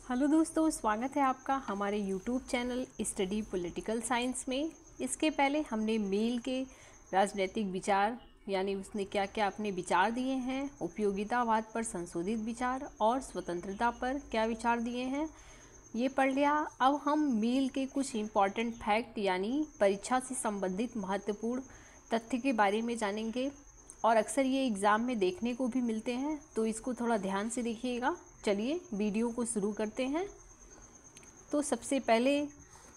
Hello दोस्तों, स्वागत है आपका हमारे YouTube channel study political science में। इसके पहले हमने मील के राजनीतिक विचार यानी उसने क्या क्या अपने विचार दिए हैं, उपयोगितावाद पर संशोधित विचार और स्वतंत्रता पर क्या विचार दिए हैं, ये पढ़ लिया। अब हम मील के कुछ इम्पॉर्टेंट फैक्ट यानी परीक्षा से संबंधित महत्वपूर्ण तथ्य के बारे में जानेंगे और अक्सर ये एग्ज़ाम में देखने को भी मिलते हैं, तो इसको थोड़ा ध्यान से देखिएगा। चलिए वीडियो को शुरू करते हैं। तो सबसे पहले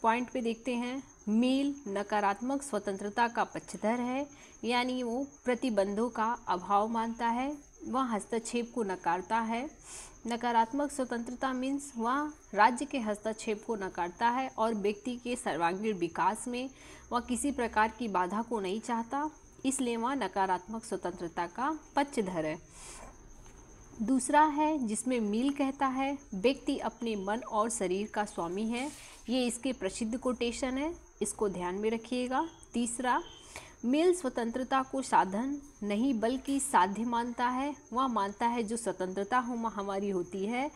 पॉइंट पे देखते हैं, मील नकारात्मक स्वतंत्रता का पक्षधर है, यानी वो प्रतिबंधों का अभाव मानता है, वह हस्तक्षेप को नकारता है। नकारात्मक स्वतंत्रता मीन्स वह राज्य के हस्तक्षेप को नकारता है और व्यक्ति के सर्वांगीण विकास में वह किसी प्रकार की बाधा को नहीं चाहता, इसलिए वह नकारात्मक स्वतंत्रता का पक्षधर है। दूसरा है जिसमें मील कहता है व्यक्ति अपने मन और शरीर का स्वामी है, ये इसके प्रसिद्ध कोटेशन है, इसको ध्यान में रखिएगा। तीसरा, मील स्वतंत्रता को साधन नहीं बल्कि साध्य मानता है, वह मानता है जो स्वतंत्रता हमारी होती है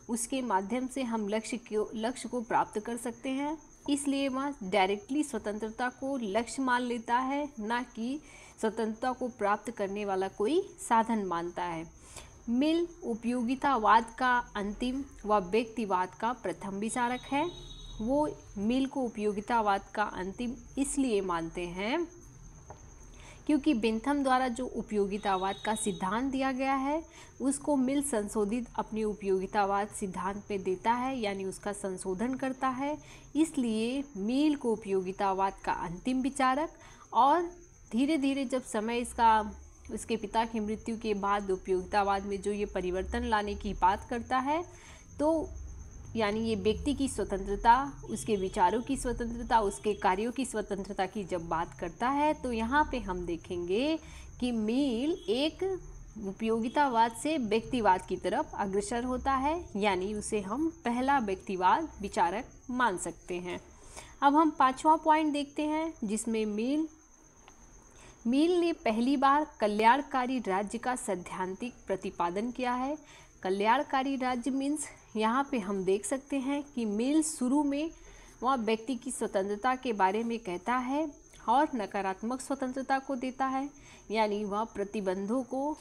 उसके माध्यम से हम लक्ष्य को प्राप्त कर सकते हैं, इसलिए वह डायरेक्टली स्वतंत्रता को लक्ष्य मान लेता है, ना कि स्वतंत्रता को प्राप्त करने वाला कोई साधन मानता है। मिल उपयोगितावाद का अंतिम व व्यक्तिवाद का प्रथम विचारक है। वो मिल को उपयोगितावाद का अंतिम इसलिए मानते हैं क्योंकि बेंथम द्वारा जो उपयोगितावाद का सिद्धांत दिया गया है उसको मिल संशोधित अपने उपयोगितावाद सिद्धांत पे देता है, यानी उसका संशोधन करता है, इसलिए मिल को उपयोगितावाद का अंतिम विचारक। और धीरे धीरे जब समय उसके पिता की मृत्यु के बाद उपयोगितावाद में जो ये परिवर्तन लाने की बात करता है, तो यानी ये व्यक्ति की स्वतंत्रता, उसके विचारों की स्वतंत्रता, उसके कार्यों की स्वतंत्रता की जब बात करता है, तो यहाँ पे हम देखेंगे कि मील एक उपयोगितावाद से व्यक्तिवाद की तरफ अग्रसर होता है, यानी उसे हम पहला व्यक्तिवाद विचारक मान सकते हैं। अब हम पांचवा पॉइंट देखते हैं जिसमें मील ने पहली बार कल्याणकारी राज्य का सैद्धांतिक प्रतिपादन किया है। कल्याणकारी राज्य मीन्स यहाँ पे हम देख सकते हैं कि मील शुरू में वह व्यक्ति की स्वतंत्रता के बारे में कहता है और नकारात्मक स्वतंत्रता को देता है, यानी वह प्रतिबंधों को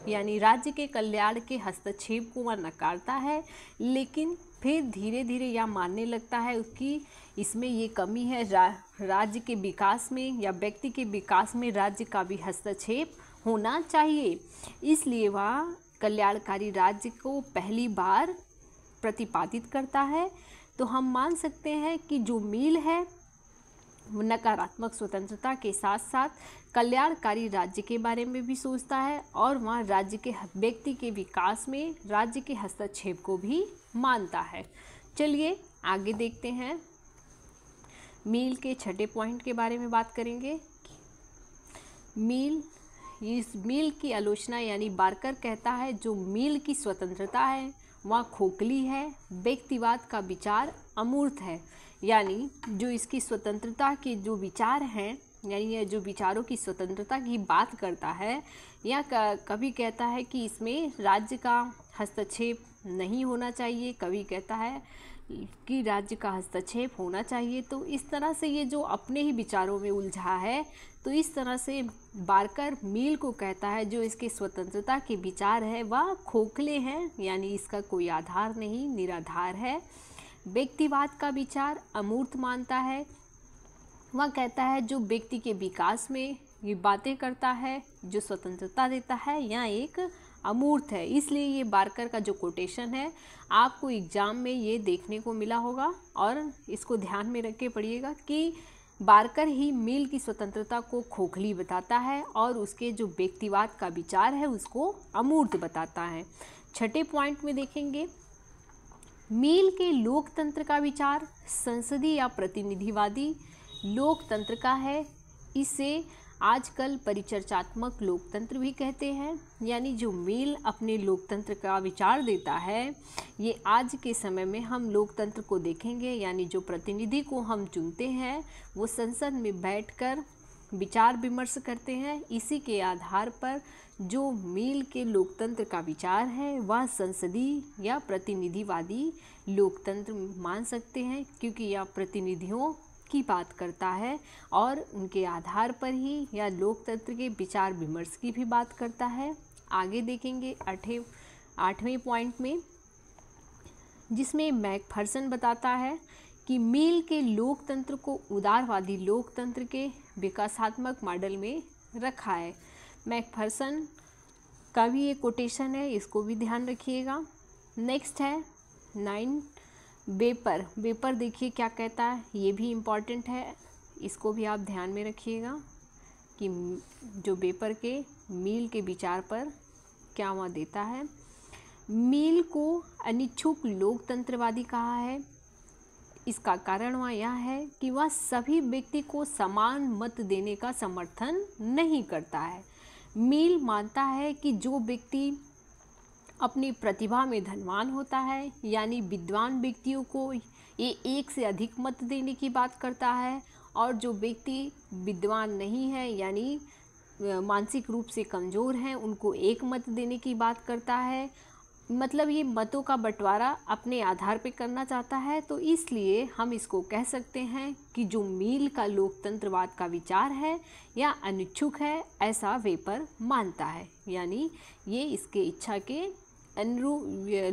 यानी राज्य के कल्याण के हस्तक्षेप को वह नकारता है, लेकिन फिर धीरे धीरे यह मानने लगता है कि इसमें ये कमी है, राज्य के विकास में या व्यक्ति के विकास में राज्य का भी हस्तक्षेप होना चाहिए, इसलिए वह कल्याणकारी राज्य को पहली बार प्रतिपादित करता है। तो हम मान सकते हैं कि जो मील है वो नकारात्मक स्वतंत्रता के साथ साथ कल्याणकारी राज्य के बारे में भी सोचता है और वह राज्य के व्यक्ति के विकास में राज्य के हस्तक्षेप को भी मानता है। चलिए आगे देखते हैं, मील के छठे पॉइंट के बारे में बात करेंगे। इस मील की आलोचना यानी बार्कर कहता है जो मील की स्वतंत्रता है वह खोखली है, व्यक्तिवाद का विचार अमूर्त है, यानी जो इसकी स्वतंत्रता के जो विचार हैं, यानी यह जो विचारों की स्वतंत्रता की बात करता है या कभी कहता है कि इसमें राज्य का हस्तक्षेप नहीं होना चाहिए, कभी कहता है कि राज्य का हस्तक्षेप होना चाहिए। तो इस तरह से ये जो अपने ही विचारों में उलझा है, तो इस तरह से बार्कर मील को कहता है जो इसके स्वतंत्रता के विचार है वह खोखले हैं, यानी इसका कोई आधार नहीं, निराधार है। व्यक्तिवाद का विचार अमूर्त मानता है, वह कहता है जो व्यक्ति के विकास में ये बातें करता है, जो स्वतंत्रता देता है, यह एक अमूर्त है, इसलिए ये बार्कर का जो कोटेशन है आपको एग्जाम में ये देखने को मिला होगा और इसको ध्यान में रख के पढ़िएगा कि बार्कर ही मील की स्वतंत्रता को खोखली बताता है और उसके जो व्यक्तिवाद का विचार है उसको अमूर्त बताता है। छठे पॉइंट में देखेंगे, मील के लोकतंत्र का विचार संसदीय या प्रतिनिधिवादी लोकतंत्र का है, इसे आजकल परिचर्चात्मक लोकतंत्र भी कहते हैं, यानी जो मील अपने लोकतंत्र का विचार देता है, ये आज के समय में हम लोकतंत्र को देखेंगे, यानी जो प्रतिनिधि को हम चुनते हैं वो संसद में बैठकर विचार विमर्श करते हैं, इसी के आधार पर जो मिल के लोकतंत्र का विचार है वह संसदीय या प्रतिनिधिवादी लोकतंत्र मान सकते हैं, क्योंकि यह प्रतिनिधियों की बात करता है और उनके आधार पर ही यह लोकतंत्र के विचार विमर्श की भी बात करता है। आगे देखेंगे 8वें पॉइंट में, जिसमें मैकफर्सन बताता है कि मिल के लोकतंत्र को उदारवादी लोकतंत्र के विकासात्मक मॉडल में रखा है। मैकफर्सन का भी एक कोटेशन है, इसको भी ध्यान रखिएगा। नेक्स्ट है 9 वेपर देखिए क्या कहता है, ये भी इम्पॉर्टेंट है, इसको भी आप ध्यान में रखिएगा कि जो वेपर के मिल के विचार पर क्या वह देता है। मिल को अनिच्छुक लोकतंत्रवादी कहा है। इसका कारण वह यह है कि वह सभी व्यक्ति को समान मत देने का समर्थन नहीं करता है। मिल मानता है कि जो व्यक्ति अपनी प्रतिभा में धनवान होता है, यानी विद्वान व्यक्तियों को ये एक से अधिक मत देने की बात करता है, और जो व्यक्ति विद्वान नहीं है यानी मानसिक रूप से कमज़ोर हैं उनको एक मत देने की बात करता है। मतलब ये मतों का बंटवारा अपने आधार पे करना चाहता है। तो इसलिए हम इसको कह सकते हैं कि जो मिल का लोकतंत्रवाद का विचार है या अनिच्छुक है, ऐसा वेपर मानता है। यानी ये इसके इच्छा के अनुरूप,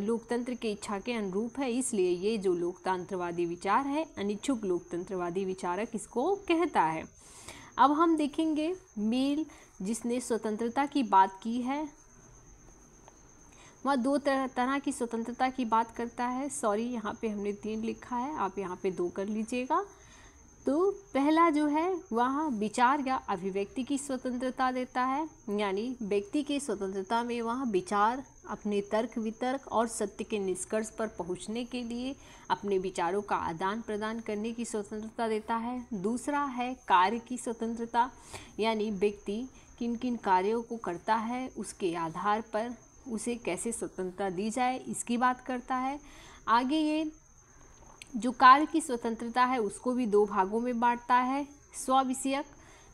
लोकतंत्र के इच्छा के अनुरूप है, इसलिए ये जो लोकतंत्रवादी विचार है अनिच्छुक लोकतंत्रवादी विचारक इसको कहता है। अब हम देखेंगे मिल जिसने स्वतंत्रता की बात की है, वह 2 तरह की स्वतंत्रता की बात करता है। सॉरी, यहाँ पे हमने 3 लिखा है, आप यहाँ पे 2 कर लीजिएगा। तो पहला जो है वह विचार या अभिव्यक्ति की स्वतंत्रता देता है, यानी व्यक्ति की स्वतंत्रता में वह विचार, अपने तर्क वितर्क और सत्य के निष्कर्ष पर पहुँचने के लिए अपने विचारों का आदान प्रदान करने की स्वतंत्रता देता है। दूसरा है कार्य की स्वतंत्रता, यानी व्यक्ति किन किन कार्यों को करता है उसके आधार पर उसे कैसे स्वतंत्रता दी जाए, इसकी बात करता है। आगे ये जो कार्य की स्वतंत्रता है उसको भी 2 भागों में बांटता है, स्वविषयक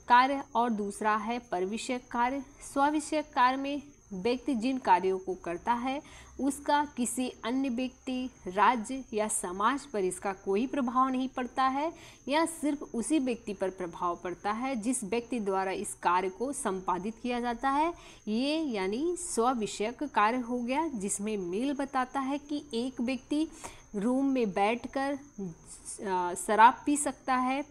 कार्य और दूसरा है परविषयक कार्य। स्वविषयक कार्य में व्यक्ति जिन कार्यों को करता है उसका किसी अन्य व्यक्ति, राज्य या समाज पर इसका कोई प्रभाव नहीं पड़ता है, या सिर्फ उसी व्यक्ति पर प्रभाव पड़ता है जिस व्यक्ति द्वारा इस कार्य को संपादित किया जाता है। ये यानी स्वविषयक कार्य हो गया, जिसमें मिल बताता है कि एक व्यक्ति रूम में बैठकर शराब पी सकता है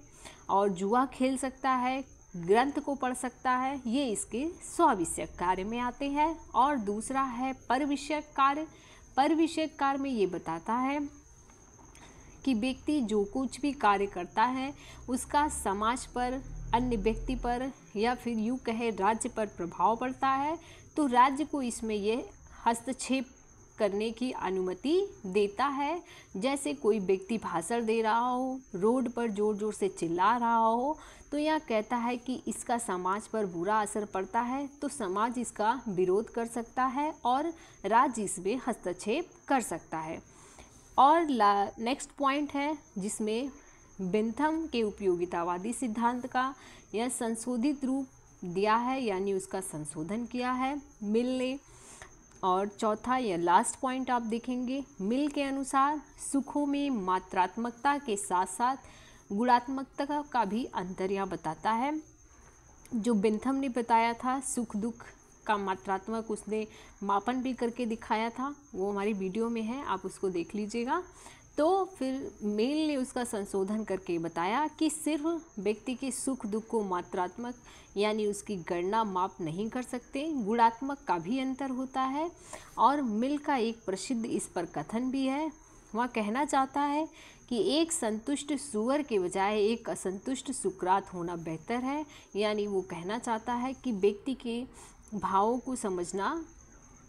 और जुआ खेल सकता है, ग्रंथ को पढ़ सकता है, ये इसके स्वविषयक कार्य में आते हैं। और दूसरा है परविषयक कार्य। परविषयक कार्य में ये बताता है कि व्यक्ति जो कुछ भी कार्य करता है उसका समाज पर, अन्य व्यक्ति पर या फिर यूँ कहे राज्य पर प्रभाव पड़ता है, तो राज्य को इसमें ये हस्तक्षेप करने की अनुमति देता है। जैसे कोई व्यक्ति भाषण दे रहा हो, रोड पर ज़ोर ज़ोर से चिल्ला रहा हो, तो यह कहता है कि इसका समाज पर बुरा असर पड़ता है, तो समाज इसका विरोध कर सकता है और राज्य इसमें हस्तक्षेप कर सकता है। और नेक्स्ट पॉइंट है जिसमें बेंथम के उपयोगितावादी सिद्धांत का यह संशोधित रूप दिया है, यानी उसका संशोधन किया है मिल ने। और चौथा या लास्ट पॉइंट आप देखेंगे, मिल के अनुसार सुखों में मात्रात्मकता के साथ साथ गुणात्मकता का भी अंतर यह बताता है। जो बेंथम ने बताया था सुख दुख का मात्रात्मक, उसने मापन भी करके दिखाया था, वो हमारी वीडियो में है, आप उसको देख लीजिएगा। तो फिर मिल ने उसका संशोधन करके बताया कि सिर्फ व्यक्ति के सुख दुख को मात्रात्मक यानी उसकी गणना माप नहीं कर सकते, गुणात्मक का भी अंतर होता है। और मिल का एक प्रसिद्ध इस पर कथन भी है, वह कहना चाहता है कि एक संतुष्ट सुअर के बजाय एक असंतुष्ट सुकरात होना बेहतर है। यानी वो कहना चाहता है कि व्यक्ति के भावों को समझना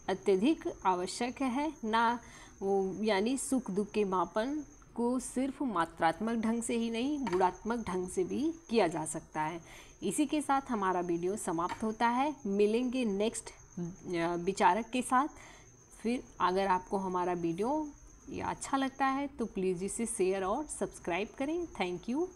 अत्यधिक आवश्यक है, ना वो यानी सुख दुख के मापन को सिर्फ मात्रात्मक ढंग से ही नहीं गुणात्मक ढंग से भी किया जा सकता है। इसी के साथ हमारा वीडियो समाप्त होता है। मिलेंगे नेक्स्ट विचारक के साथ। फिर अगर आपको हमारा वीडियो अच्छा लगता है तो प्लीज़ इसे शेयर और सब्सक्राइब करें। Thank you.